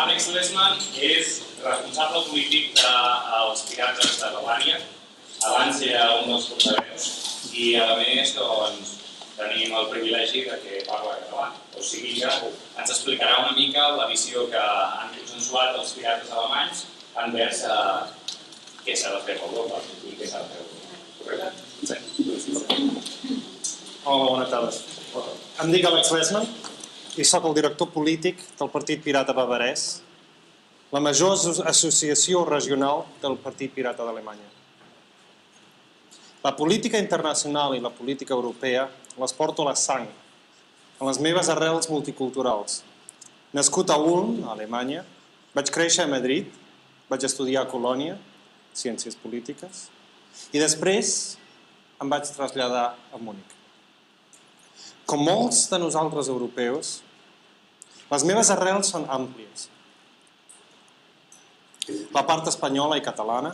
Alex Lesman és responsable polític dels Pirates de Albània. Abans era un dels portaveus i, a més, tenim el privilegi que parla català. O sigui que ens explicarà una mica la visió que han consensuat els pirates alemanys envers què s'ha de fer a Europa i què s'ha de fer a Europa. Sí. Hola, bona tarda. Em dic Alex Lesman i soc el director polític del Partit Pirata Bavarès, la major associació regional del Partit Pirata d'Alemanya. La política internacional i la política europea les porto a la sang, en les meves arrels multiculturals. Nascut a Ulm, a Alemanya, vaig créixer a Madrid, vaig estudiar a Colònia, Ciències Polítiques, i després em vaig traslladar a Múnich. Com molts de nosaltres europeus, les meves arrels són àmplies. La part espanyola i catalana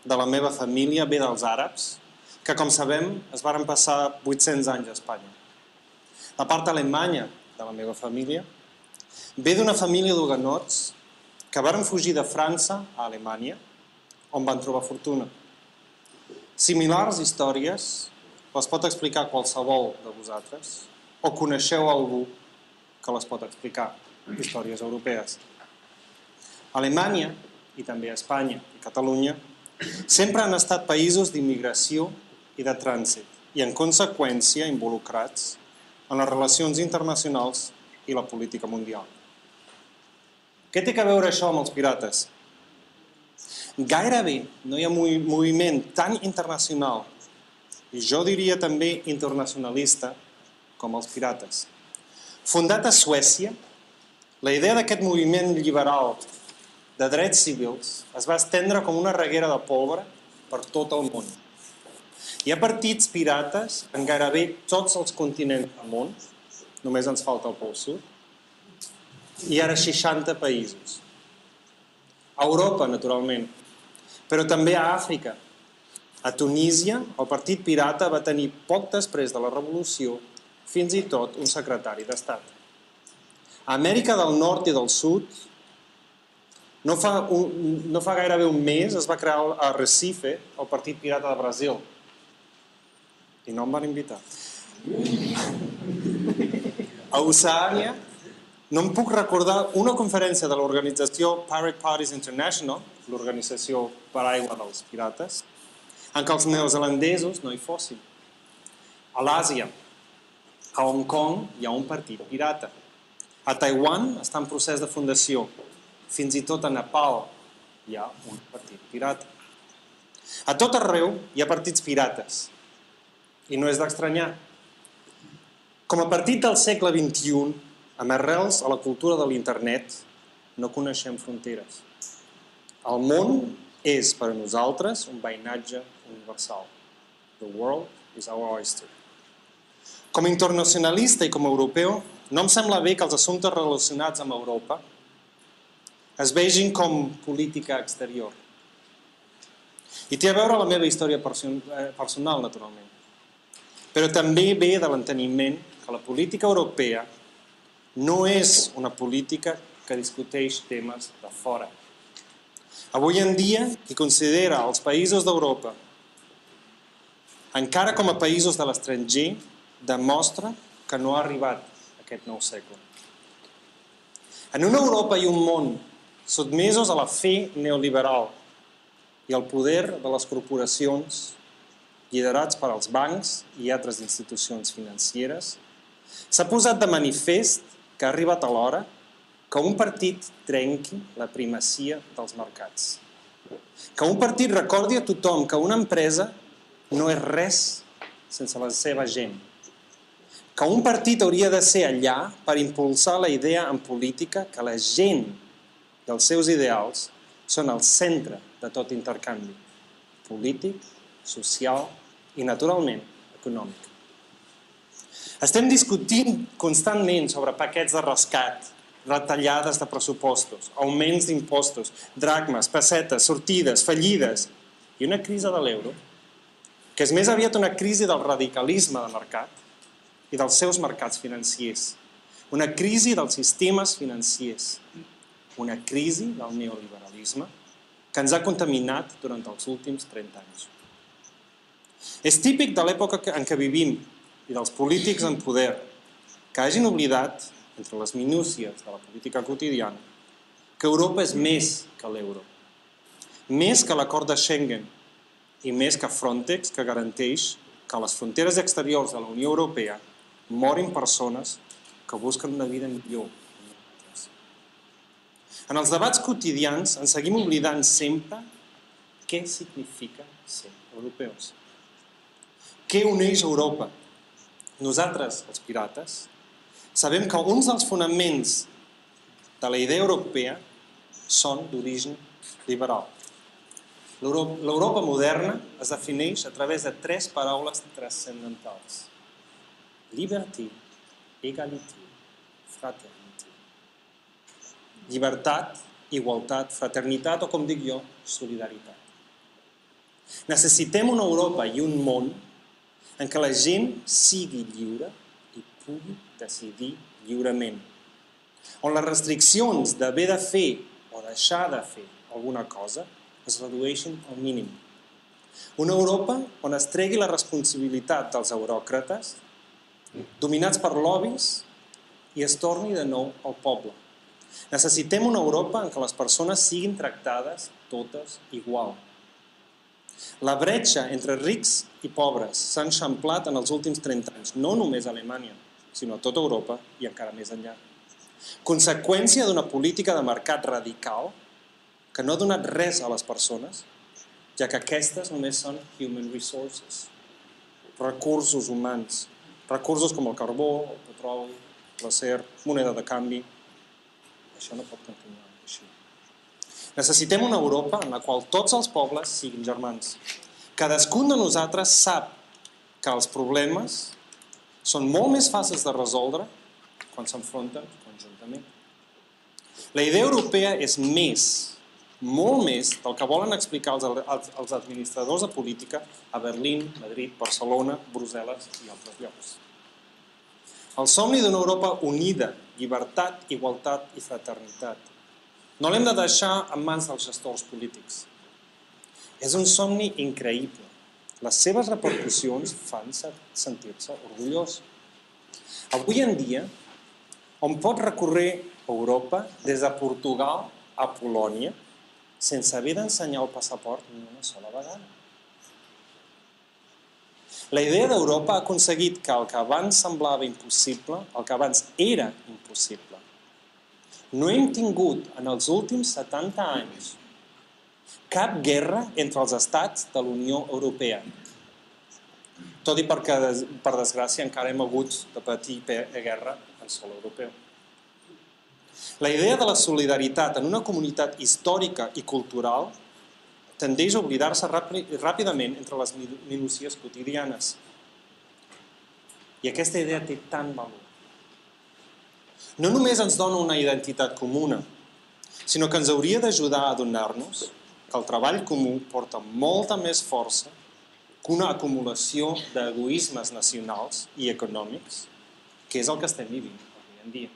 de la meva família ve dels àrabs, que, com sabem, es varen passar 800 anys a Espanya. La part alemanya de la meva família ve d'una família d'hugonots que varen fugir de França a Alemanya, on van trobar fortuna. Similars històries les pot explicar qualsevol de vosaltres o coneixeu algú que les pot explicar, històries europees. Alemanya, i també Espanya i Catalunya, sempre han estat països d'immigració i de trànsit i, en conseqüència, involucrats en les relacions internacionals i la política mundial. Què té a veure això amb els pirates? Gairebé no hi ha moviment tan internacional i jo diria també internacionalista com els pirates. Fundat a Suècia, la idea d'aquest moviment liberal de drets civils es va estendre com una reguera de pólvora per tot el món. Hi ha partits pirates en gairebé tots els continents del món, només ens falta el Pol Sud, i ara 60 països. A Europa, naturalment, però també a Àfrica. A Tunísia, el partit pirata va tenir poc després de la revolució fins i tot un secretari d'Estat. A Amèrica del Nord i del Sud, no fa gairebé un mes es va crear a Recife el Partit Pirata de Brasil. I no em van invitar. A Oceania, no em puc recordar una conferència de l'organització Pirate Parties International, l'organització paraigua dels pirates, en què els neozelandesos no hi fossin. A l'Àsia, a Hong Kong, hi ha un partit pirata. A Taiwan està en procés de fundació. Fins i tot a Nepal hi ha un partit pirata. A tot arreu hi ha partits pirates. I no és d'estranyar. Com a partit del segle XXI, amb arrels a la cultura de l'internet, no coneixem fronteres. El món és per a nosaltres un veïnatge universal. The world is our oyster. Com a internacionalista i com a europeu, no em sembla bé que els assumptes relacionats amb Europa es vegin com política exterior. I té a veure la meva història personal, naturalment. Però també ve de l'enteniment que la política europea no és una política que discuteix temes de fora. Avui en dia, qui considera els països d'Europa encara com a països de l'estranger, demostra que no ha arribat aquest nou segle. En una Europa i un món sotmesos a la fe neoliberal i al poder de les corporacions liderats per als bancs i altres institucions financeres, s'ha posat de manifest que ha arribat a l'hora que un partit trenqui la primacia dels mercats. Que un partit recordi a tothom que una empresa no és res sense la seva gent. Que un partit hauria de ser allà per impulsar la idea en política que la gent dels seus ideals són el centre de tot intercanvi polític, social i, naturalment, econòmic. Estem discutint constantment sobre paquets de rescat, retallades de pressupostos, augments d'impostos, dracmes, pessetes, sortides, fallides i una crisi de l'euro, que és més aviat una crisi del radicalisme de mercat i dels seus mercats financers, una crisi dels sistemes financers. una crisi del neoliberalisme que ens ha contaminat durant els últims 30 anys. És típic de l'època en què vivim i dels polítics en poder que hagin oblidat, entre les minúcies de la política quotidiana, que Europa és més que l'euro, més que l'acord de Schengen i més que Frontex, que garanteix que a les fronteres exteriors de la Unió Europea morin persones que busquen una vida millor. En els debats quotidians ens seguim oblidant sempre què significa ser europeus. Què uneix Europa? Nosaltres, els pirates, sabem que uns dels fonaments de la idea europea són d'origen liberal. L'Europa moderna es defineix a través de 3 paraules transcendentals. Liberté, égalité, fraternité. Llibertat, igualtat, fraternitat o, com dic jo, solidaritat. Necessitem una Europa i un món en què la gent sigui lliure i pugui decidir lliurement, on les restriccions d'haver de fer o deixar de fer alguna cosa es redueixin al mínim. Una Europa on es tregui la responsabilitat dels euròcrates, dominats per lobbies, i es torni de nou al poble. Necessitem una Europa en què les persones siguin tractades totes igual. La bretxa entre rics i pobres s'ha enxamplat en els últims 30 anys, no només a Alemanya, sinó a tota Europa i encara més enllà. Conseqüència d'una política de mercat radical que no ha donat res a les persones, ja que aquestes només són human resources, recursos humans, recursos com el carbó, el petroli, l'acer, moneda de canvi. Això no pot continuar així. Necessitem una Europa en la qual tots els pobles siguin germans. Cadascun de nosaltres sap que els problemes són molt més fàcils de resoldre quan s'enfronten conjuntament. La idea europea és més, molt més del que volen explicar els administradors de política a Berlín, Madrid, Barcelona, Brussel·les i altres llocs. El somni d'una Europa unida, llibertat, igualtat i fraternitat, no l'hem de deixar en mans dels gestors polítics. És un somni increïble. Les seves repercussions fan sentir-se orgullós. Avui en dia, on pot recórrer Europa des de Portugal a Polònia sense haver d'ensenyar el passaport ni una sola vegada. La idea d'Europa ha aconseguit que el que abans semblava impossible, el que abans era impossible. No hem tingut en els últims 70 anys cap guerra entre els estats de la Unió Europea. Tot i perquè, per desgràcia, encara hem hagut de patir guerra en sòl europeu. La idea de la solidaritat en una comunitat històrica i cultural tendeix a oblidar-se ràpidament entre les minúcies quotidianes. I aquesta idea té tant valor. No només ens dona una identitat comuna, sinó que ens hauria d'ajudar a adonar-nos que el treball comú porta molta més força que una acumulació d'egoismes nacionals i econòmics, que és el que estem vivint avui en dia.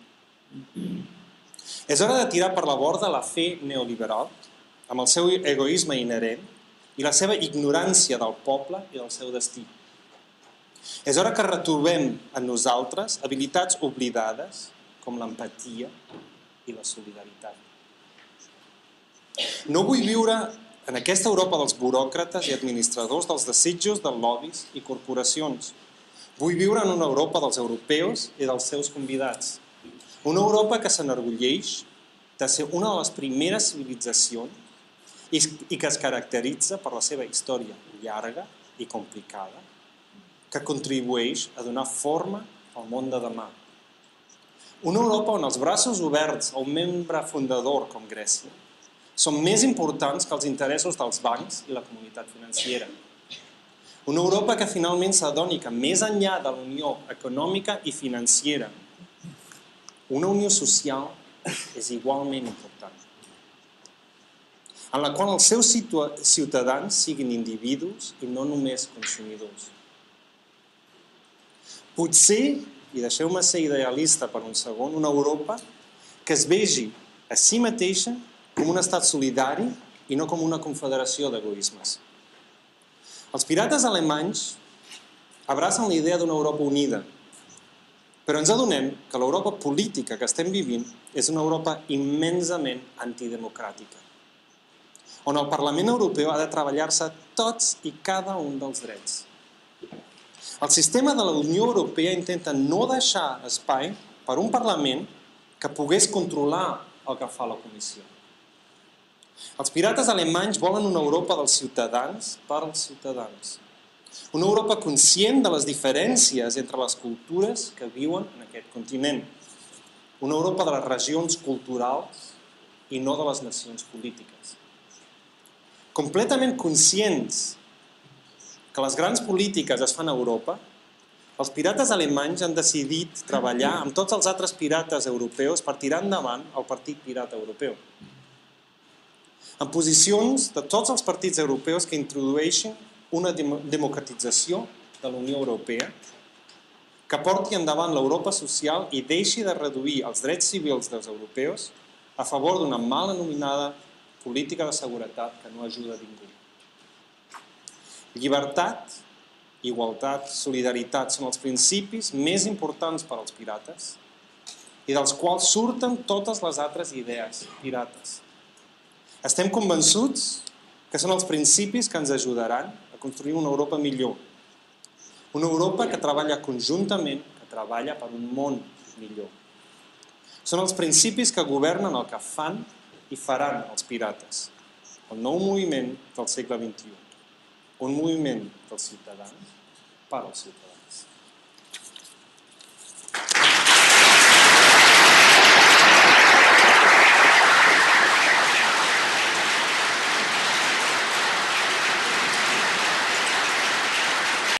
És hora de tirar per la borda la fe neoliberal, amb el seu egoisme inherent i la seva ignorància del poble i del seu destí. És hora que retrobem en nosaltres habilitats oblidades com l'empatia i la solidaritat. No vull viure en aquesta Europa dels buròcrates i administradors dels desitjos dels lobbies i corporacions. Vull viure en una Europa dels europeus i dels seus convidats. Una Europa que s'enorgulleix de ser una de les primeres civilitzacions i que es caracteritza per la seva història llarga i complicada, que contribueix a donar forma al món de demà. Una Europa on els braços oberts a un membre fundador com Grècia són més importants que els interessos dels bancs i la comunitat financera. Una Europa que finalment s'adoni que més enllà de la unió econòmica i financera, una unió social és igualment important, en la qual els seus ciutadans siguin individus i no només consumidors. Potser, i deixeu-me ser idealista per un segon, una Europa que es vegi a si mateixa com un estat solidari i no com una confederació d'egoismes. Els pirates alemanys abracen la idea d'una Europa unida, però ens adonem que l'Europa política que estem vivint és una Europa immensament antidemocràtica, on el Parlament Europeu ha de treballar-se tots i cada un dels drets. El sistema de la Unió Europea intenta no deixar espai per un Parlament que pogués controlar el que fa la Comissió. Els pirates alemanys volen una Europa dels ciutadans per als ciutadans. Una Europa conscient de les diferències entre les cultures que viuen en aquest continent. Una Europa de les regions culturals i no de les nacions polítiques. Completament conscients que les grans polítiques es fan a Europa, els pirates alemanys han decidit treballar amb tots els altres pirates europeus per tirar endavant el Partit Pirata Europeu. En posicions de tots els partits europeus que introdueixin una democratització de la Unió Europea, que porti endavant l'Europa social i deixi de reduir els drets civils dels europeus a favor d'una mal anomenada política de seguretat que no ajuda a ningú. Llibertat, igualtat, solidaritat són els principis més importants per als pirates i dels quals surten totes les altres idees pirates. Estem convençuts que són els principis que ens ajudaran a construir una Europa millor. Una Europa que treballa conjuntament, que treballa per un món millor. Són els principis que governen el que fan i faran els pirates. El nou moviment del segle XXI. Un moviment dels ciutadans per als ciutadans.